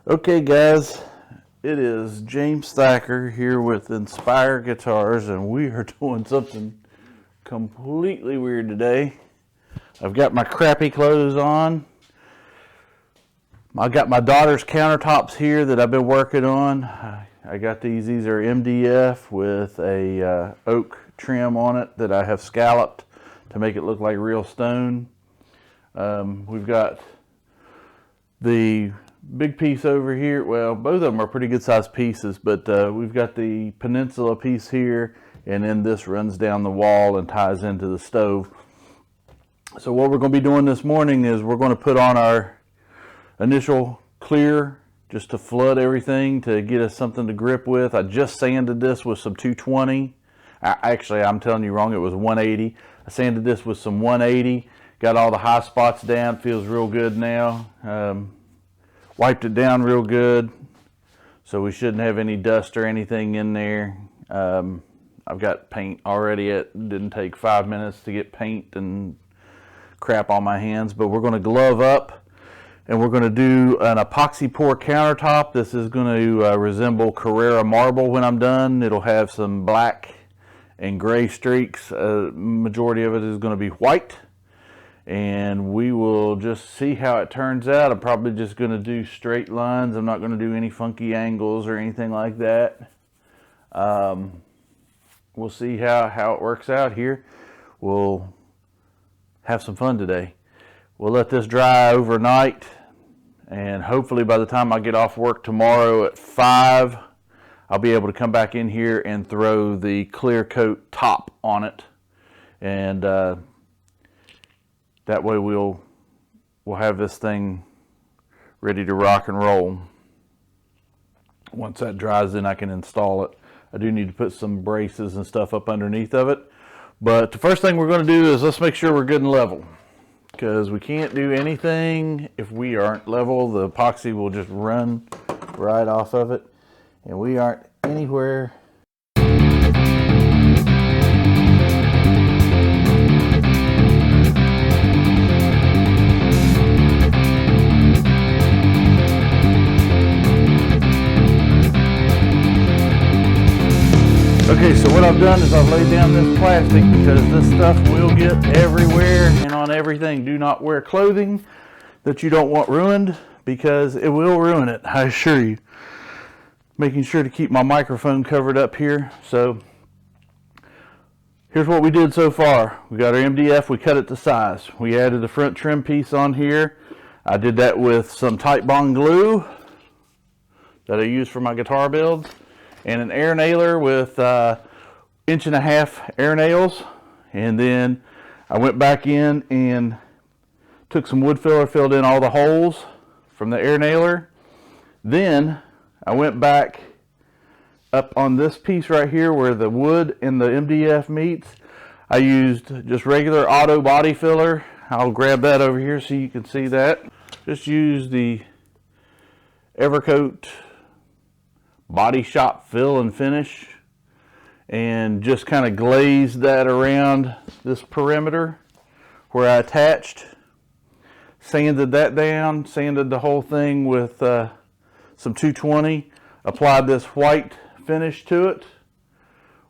Okay guys, it is James Thacker here with Inspire Guitars, and we are doing something completely weird today. I've got my crappy clothes on. I got my daughter's countertops here that I've been working on. I got these are MDF with a oak trim on it that I have scalloped to make it look like real stone. We've got the big piece over here. Well, both of them are pretty good sized pieces, but we've got the peninsula piece here, and then this runs down the wall and ties into the stove. So what we're going to be doing this morning is we're going to put on our initial clear just to flood everything to get us something to grip with. I just sanded this with some 220. Actually, I'm telling you wrong, it was 180. I sanded this with some 180, got all the high spots down, feels real good now. Wiped it down real good, so we shouldn't have any dust or anything in there. I've got paint already. It didn't take 5 minutes to get paint and crap on my hands, but we're going to glove up and we're going to do an epoxy pour countertop. This is going to resemble Carrara marble when I'm done. It'll have some black and gray streaks. Majority of it is going to be white. And we will just see how it turns out. I'm probably just going to do straight lines. I'm not going to do any funky angles or anything like that. We'll see how it works out here. We'll have some fun today. We'll let this dry overnight, and hopefully by the time I get off work tomorrow at 5, I'll be able to come back in here and throw the clear coat top on it, and that way we'll have this thing ready to rock and roll. Once that dries, then I can install it. I do need to put some braces and stuff up underneath of it. But the first thing we're going to do is let's make sure we're good and level, because we can't do anything if we aren't level. The epoxy will just run right off of it, and we aren't anywhere. Okay, so what I've done is I've laid down this plastic because this stuff will get everywhere and on everything. Do not wear clothing that you don't want ruined, because it will ruin it, I assure you. Making sure to keep my microphone covered up here. So here's what we did so far. We got our MDF, we cut it to size. We added the front trim piece on here. I did that with some Titebond glue that I use for my guitar builds, and an air nailer with 1.5 inch air nails. And then I went back in and took some wood filler, filled in all the holes from the air nailer. Then I went back up on this piece right here where the wood and the MDF meets. I used just regular auto body filler. I'll grab that over here so you can see that. Just use the Evercoat Body Shop Fill and Finish, and just kind of glazed that around this perimeter where I attached. Sanded that down, sanded the whole thing with some 220, applied this white finish to it,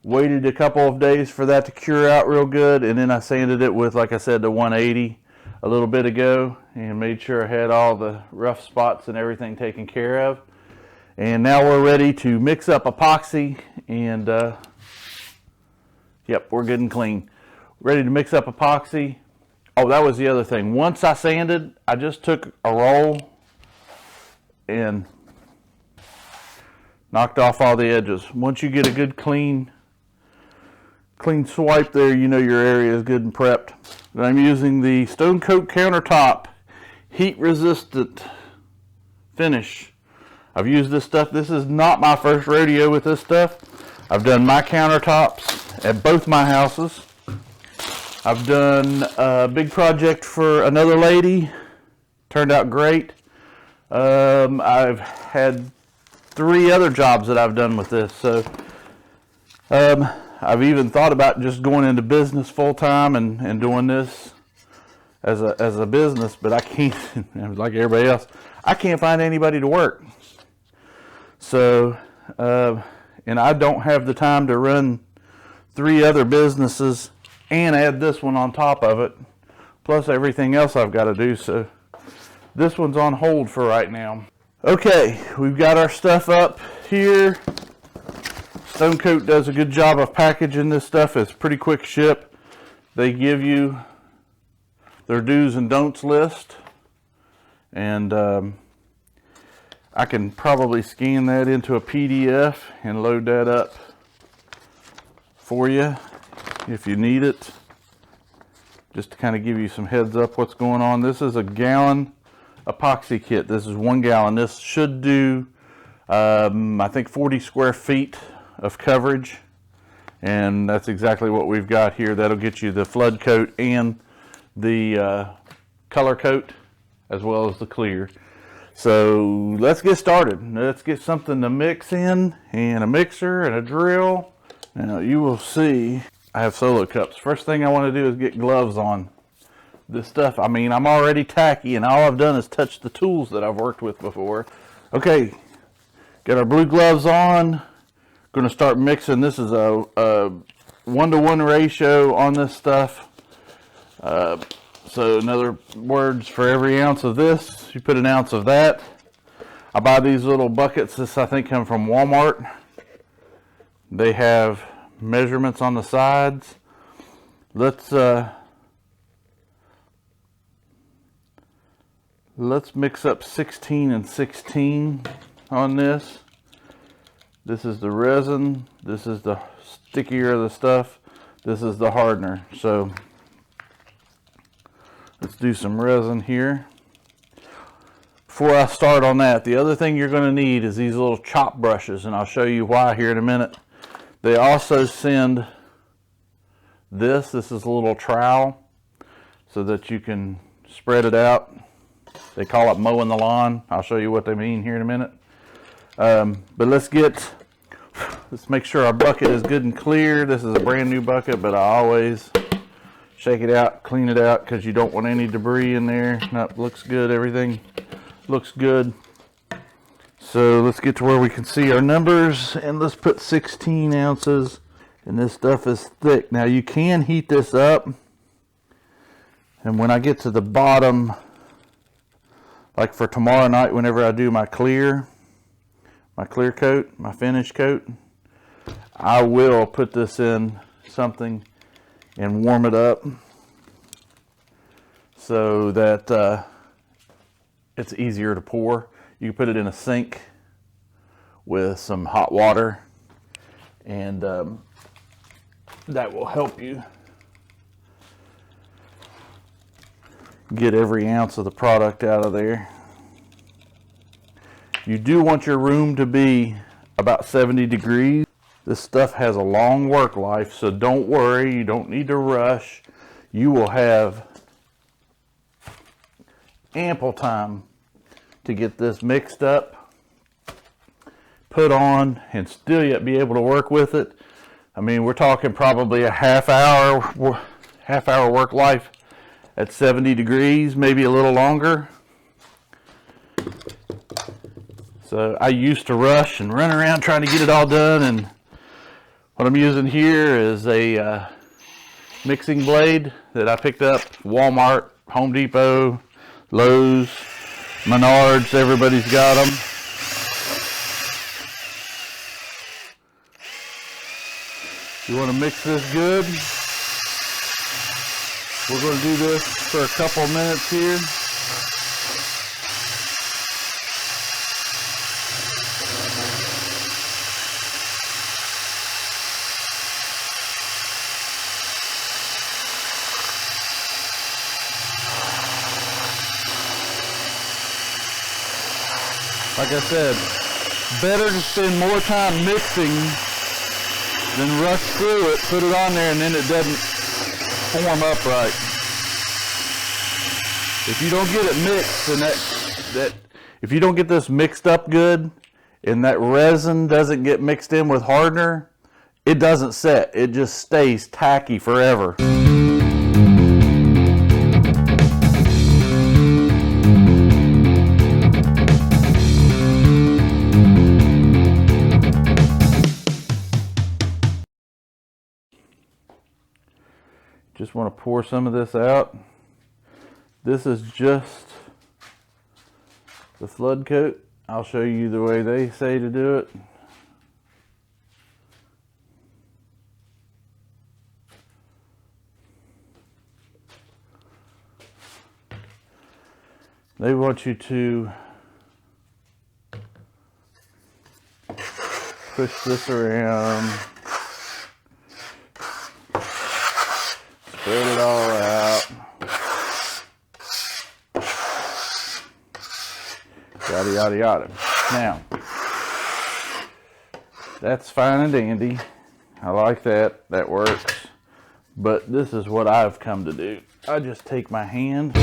waited a couple of days for that to cure out real good, and then I sanded it with, like I said, the 180 a little bit ago, and made sure I had all the rough spots and everything taken care of. And now we're ready to mix up epoxy, and yep, we're good and clean. Ready to mix up epoxy. Oh, that was the other thing. Once I sanded, I just took a roll and knocked off all the edges. Once you get a good clean swipe there, you know your area is good and prepped. And I'm using the Stonecoat countertop heat resistant finish. I've used this stuff. This is not my first rodeo with this stuff. I've done my countertops at both my houses. I've done a big project for another lady. Turned out great. I've had 3 other jobs that I've done with this. So I've even thought about just going into business full time and doing this as a business, but I can't, like everybody else, I can't find anybody to work. So, and I don't have the time to run 3 other businesses and add this one on top of it, plus everything else I've got to do. So this one's on hold for right now. Okay, we've got our stuff up here. Stonecoat does a good job of packaging this stuff. It's pretty quick ship. They give you their do's and don'ts list, and I can probably scan that into a PDF and load that up for you if you need it, just to kind of give you some heads up what's going on. This is a gallon epoxy kit. This is 1 gallon. This should do I think 40 square feet of coverage, and that's exactly what we've got here. That'll get you the flood coat and the color coat as well as the clear. So let's get started. Let's get something to mix in, and a mixer and a drill. Now you will see I have solo cups. First thing I want to do is get gloves on. This stuff, I mean, I'm already tacky, and all I've done is touch the tools that I've worked with before. Okay, got our blue gloves on. Going to start mixing. This is a 1-to-1 ratio on this stuff. So in other words, for every ounce of this, you put an ounce of that. I buy these little buckets. This, I think, come from Walmart. They have measurements on the sides. Let's mix up 16 and 16 on this. This is the resin. This is the stickier of the stuff. This is the hardener. So let's do some resin here. Before I start on that, the other thing you're going to need is these little chop brushes, and I'll show you why here in a minute. They also send this. This is a little trowel so that you can spread it out. They call it mowing the lawn. I'll show you what they mean here in a minute. But let's make sure our bucket is good and clear. This is a brand new bucket, but I always shake it out, clean it out, because you don't want any debris in there. That looks good. Everything looks good. So let's get to where we can see our numbers, and let's put 16 ounces, and this stuff is thick. Now you can heat this up, and when I get to the bottom, like for tomorrow night, whenever I do my clear coat, my finish coat, I will put this in something and warm it up so that it's easier to pour. You can put it in a sink with some hot water, and that will help you get every ounce of the product out of there. You do want your room to be about 70 degrees. This stuff has a long work life, so don't worry. You don't need to rush. You will have ample time to get this mixed up, put on, and still yet be able to work with it. I mean, we're talking probably a half hour work life at 70 degrees, maybe a little longer. So I used to rush and run around trying to get it all done, and what I'm using here is a mixing blade that I picked up Walmart, Home Depot, Lowe's, Menards. Everybody's got them. You want to mix this good. We're going to do this for a couple minutes here. Like I said, better to spend more time mixing than rush through it, put it on there, and then it doesn't form up right. If you don't get it mixed, and if you don't get this mixed up good, and that resin doesn't get mixed in with hardener, it doesn't set. It just stays tacky forever. Just want to pour some of this out. This is just the flood coat. I'll show you the way they say to do it. They want you to push this around, spread it all out, yada yada yada. Now, that's fine and dandy. I like that, that works. But this is what I've come to do. I just take my hand,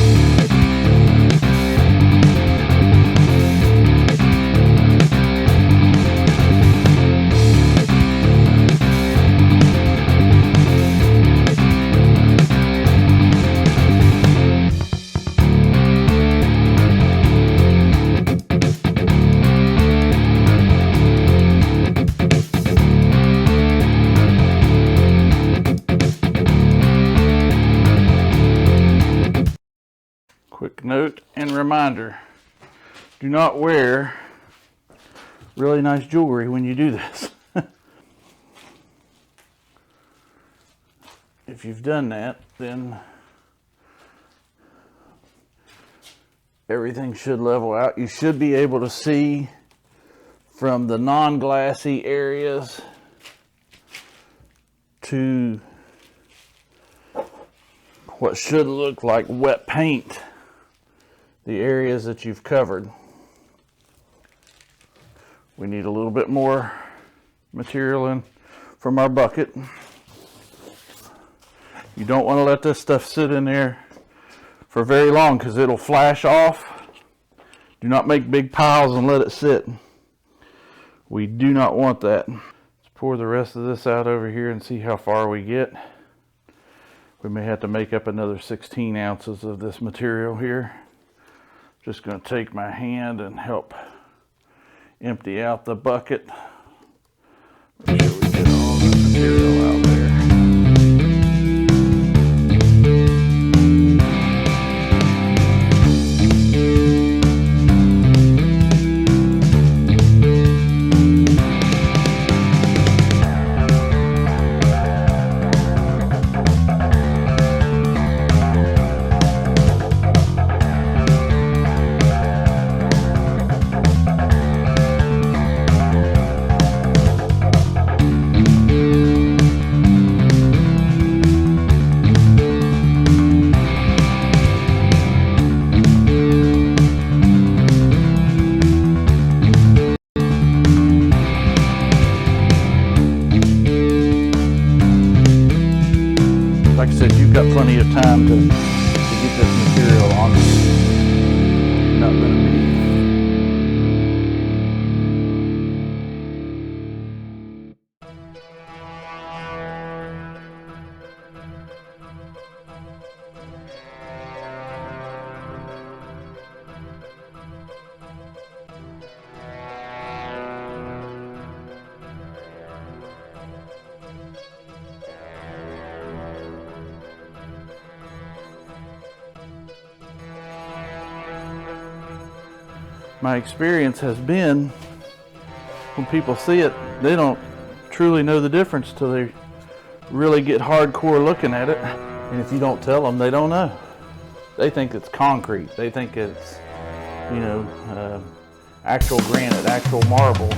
quick note and reminder, do not wear really nice jewelry when you do this. If you've done that, then everything should level out. You should be able to see from the non-glassy areas to what should look like wet paint, the areas that you've covered. We need a little bit more material in from our bucket. You don't want to let this stuff sit in there for very long because it'll flash off. Do not make big piles and let it sit. We do not want that. Let's pour the rest of this out over here and see how far we get. We may have to make up another 16 ounces of this material here. Just going to take my hand and help empty out the bucket. Make sure we get all the material out there. Like I said, you've got plenty of time to get this material on. Not going to be. My experience has been, when people see it, they don't truly know the difference till they really get hardcore looking at it. And if you don't tell them, they don't know. They think it's concrete. They think it's, you know, actual granite, actual marble.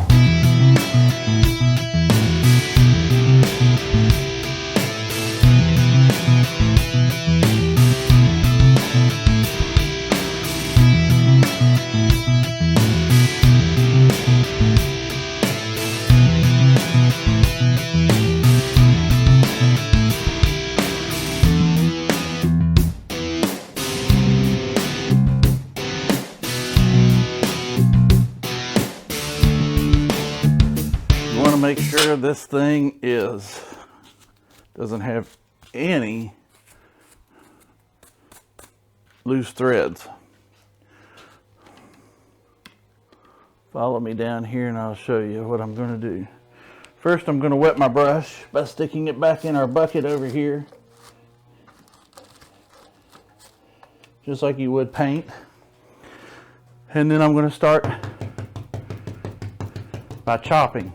Make sure this thing doesn't have any loose threads. Follow me down here and I'll show you what I'm going to do. First, I'm going to wet my brush by sticking it back in our bucket over here just like you would paint. And then I'm going to start by chopping.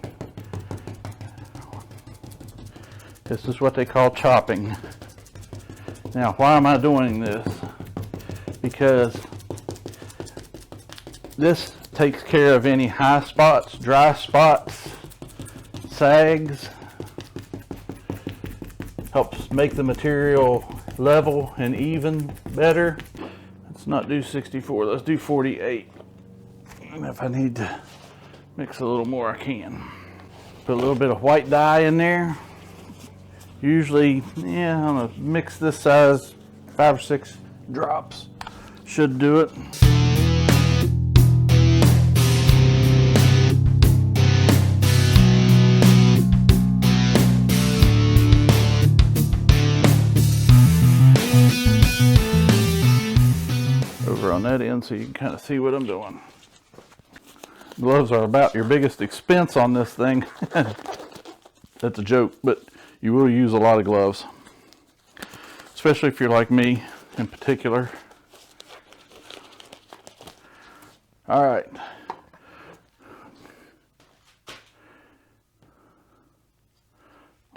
This is what they call chopping. Now, why am I doing this? Because this takes care of any high spots, dry spots, sags. Helps make the material level and even better. Let's not do 64, let's do 48. And if I need to mix a little more, I can. Put a little bit of white dye in there. Usually, yeah, I'm gonna mix this size, 5 or 6 drops. Should do it. Over on that end so you can kind of see what I'm doing. Gloves are about your biggest expense on this thing. That's a joke, but you will use a lot of gloves, especially if you're like me in particular. All right.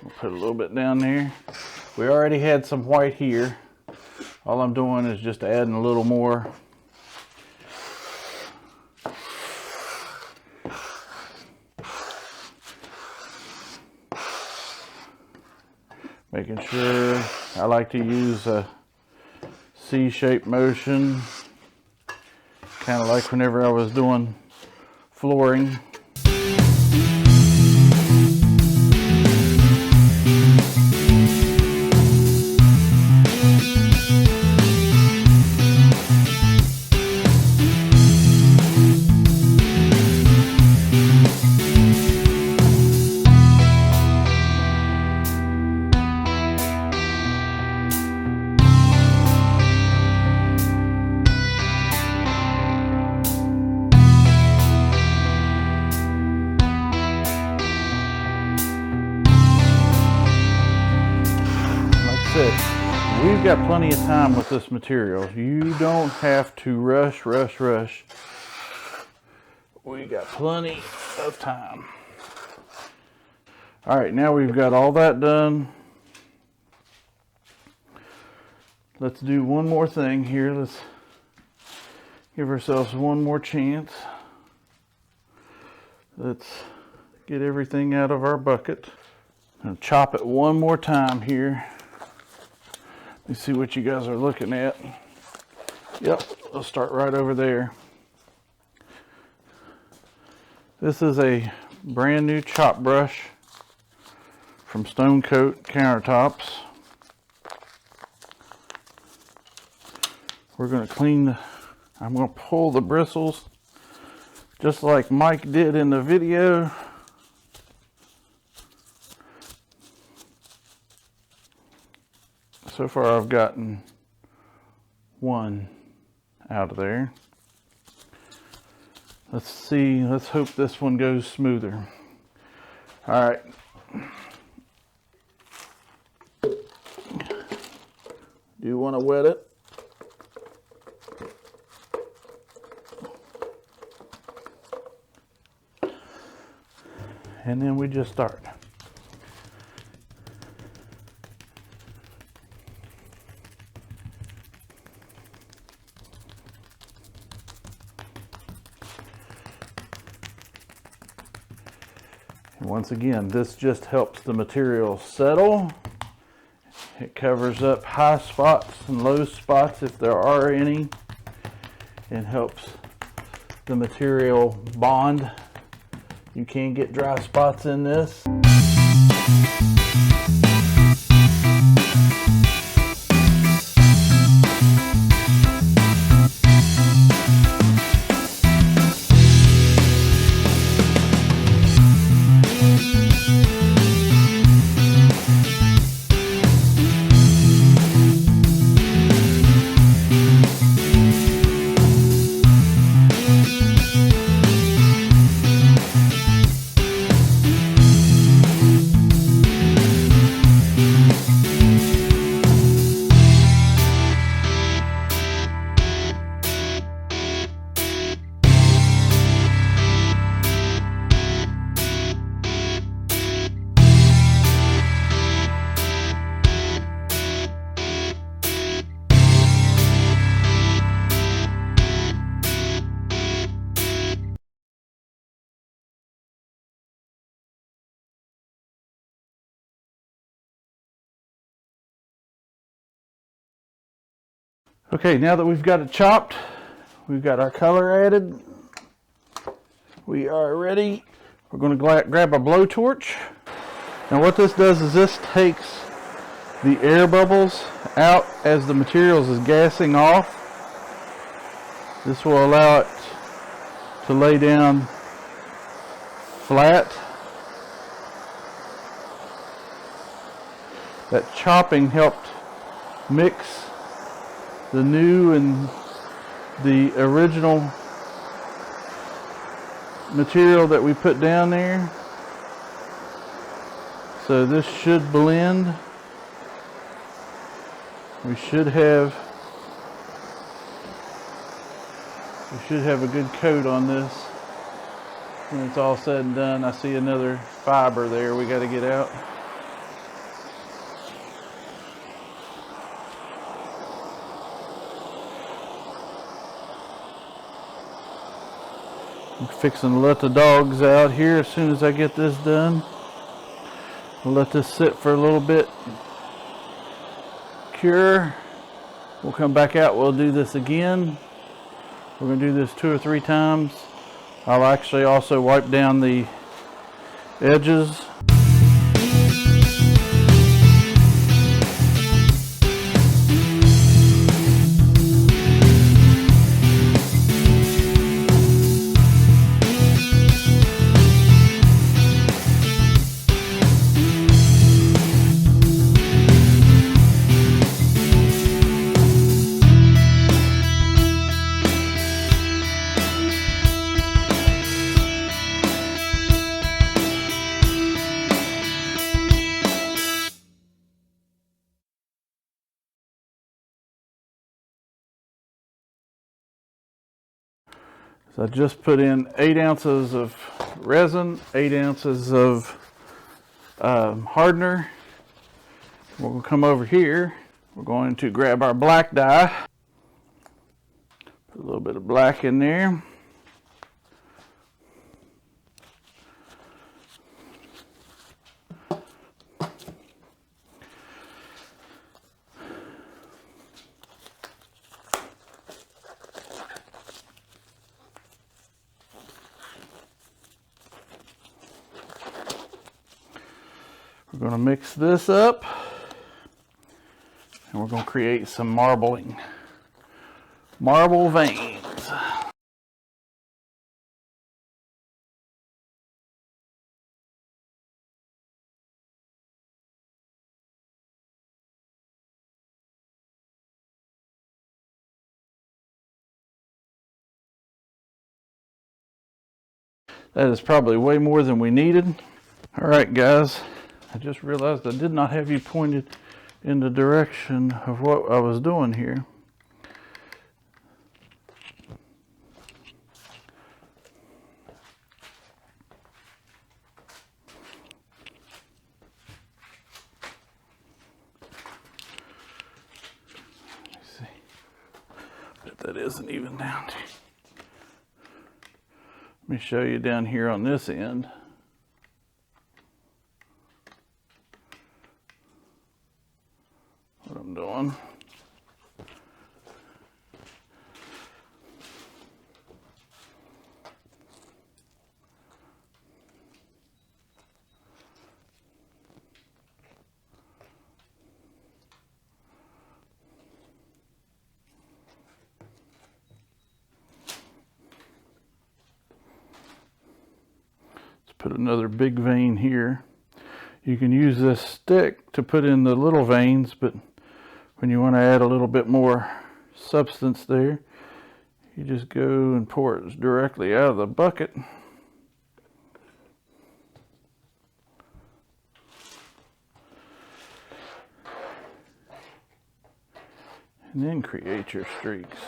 I'll put a little bit down there. We already had some white here. All I'm doing is just adding a little more. Making sure I like to use a C-shaped motion, kind of like whenever I was doing flooring. We've got plenty of time with this material. You don't have to rush. We got plenty of time. All right, now we've got all that done. Let's do one more thing here. Let's give ourselves one more chance. Let's get everything out of our bucket. I'm gonna chop it one more time here. Let me see what you guys are looking at. Yep, let's start right over there. This is a brand new chop brush from Stonecoat countertops. We're going to clean I'm going to pull the bristles just like Mike did in the video. So far I've gotten one out of there. Let's see, let's hope this one goes smoother. All right. Do you want to wet it? And then we just start. And once again, this just helps the material settle. It covers up high spots and low spots if there are any. It helps the material bond. You can get dry spots in this. Okay, now that we've got it chopped, we've got our color added, we are ready. We're going to grab a blowtorch. Now what this does is this takes the air bubbles out as the materials is gassing off. This will allow it to lay down flat. That chopping helped mix the new and the original material that we put down there. So this should blend. We should have a good coat on this when it's all said and done. I see another fiber there we got to get out. I'm fixing to let the dogs out here as soon as I get this done. We'll let this sit for a little bit, cure. We'll come back out, we'll do this again. We're going to do this 2 or 3 times. I'll actually also wipe down the edges. So I just put in 8 ounces of resin, 8 ounces of hardener. We'll come over here. We're going to grab our black dye. Put a little bit of black in there. We're going to mix this up and we're going to create some marbling. Marble veins. That is probably way more than we needed. All right, guys. I just realized I did not have you pointed in the direction of what I was doing here. Let me see. Bet that isn't even down there. Let me show you down here on this end. What I'm doing. Let's put another big vein here. You can use this stick to put in the little veins, but when you want to add a little bit more substance there, you just go and pour it directly out of the bucket. And then create your streaks.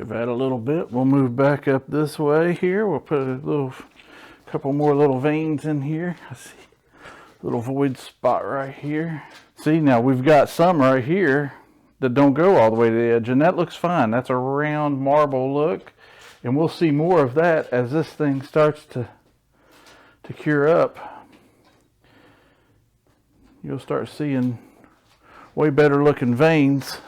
Give that a little bit. We'll move back up this way here. We'll put couple more little veins in here. I see a little void spot right here. See, now we've got some right here that don't go all the way to the edge, and that looks fine. That's a round marble look, and we'll see more of that as this thing starts to cure up. You'll start seeing way better looking veins.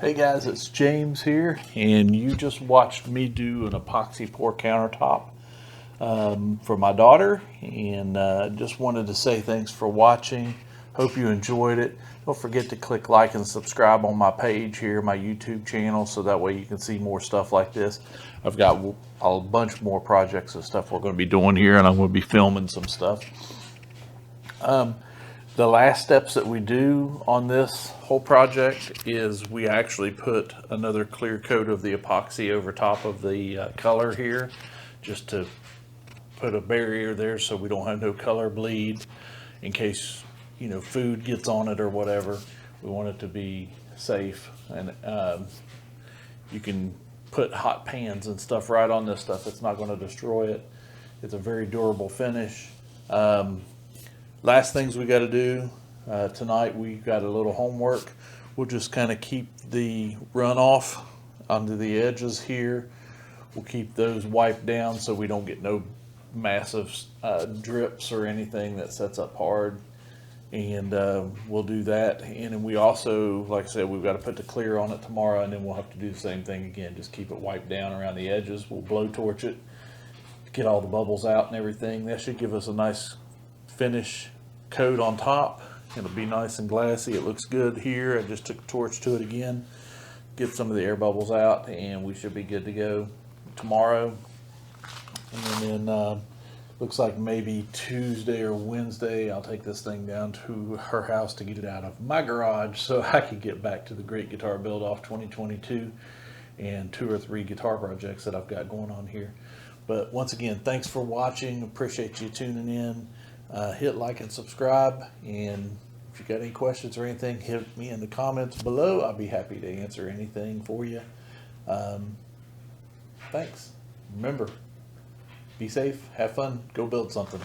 Hey guys, it's James here, and you just watched me do an epoxy pour countertop for my daughter, and just wanted to say thanks for watching. Hope you enjoyed it. Don't forget to click like and subscribe on my page here, my YouTube channel, so that way you can see more stuff like this. I've got a bunch more projects and stuff we're going to be doing here, and I'm going to be filming some stuff. The last steps that we do on this whole project is we actually put another clear coat of the epoxy over top of the color here, just to put a barrier there so we don't have no color bleed in case, you know, food gets on it or whatever. We want it to be safe, and you can put hot pans and stuff right on this stuff. It's not going to destroy it. It's a very durable finish. Last things we got to do tonight, we got a little homework. We'll just kind of keep the runoff onto the edges here. We'll keep those wiped down so we don't get no massive drips or anything that sets up hard. And we'll do that. And then we also, like I said, we've got to put the clear on it tomorrow, and then we'll have to do the same thing again. Just keep it wiped down around the edges. We'll blowtorch it, get all the bubbles out and everything. That should give us a nice finish coat on top. It'll be nice and glassy. It looks good here. I just took a torch to it again, get some of the air bubbles out, and we should be good to go tomorrow. And then looks like maybe Tuesday or Wednesday I'll take this thing down to her house to get it out of my garage so I can get back to the Great Guitar Build Off 2022 and 2 or 3 guitar projects that I've got going on here. But once again, thanks for watching. Appreciate you tuning in. Hit like and subscribe, and if you got any questions or anything, hit me in the comments below. I'll be happy to answer anything for you. Thanks. Remember, be safe, have fun, go build something.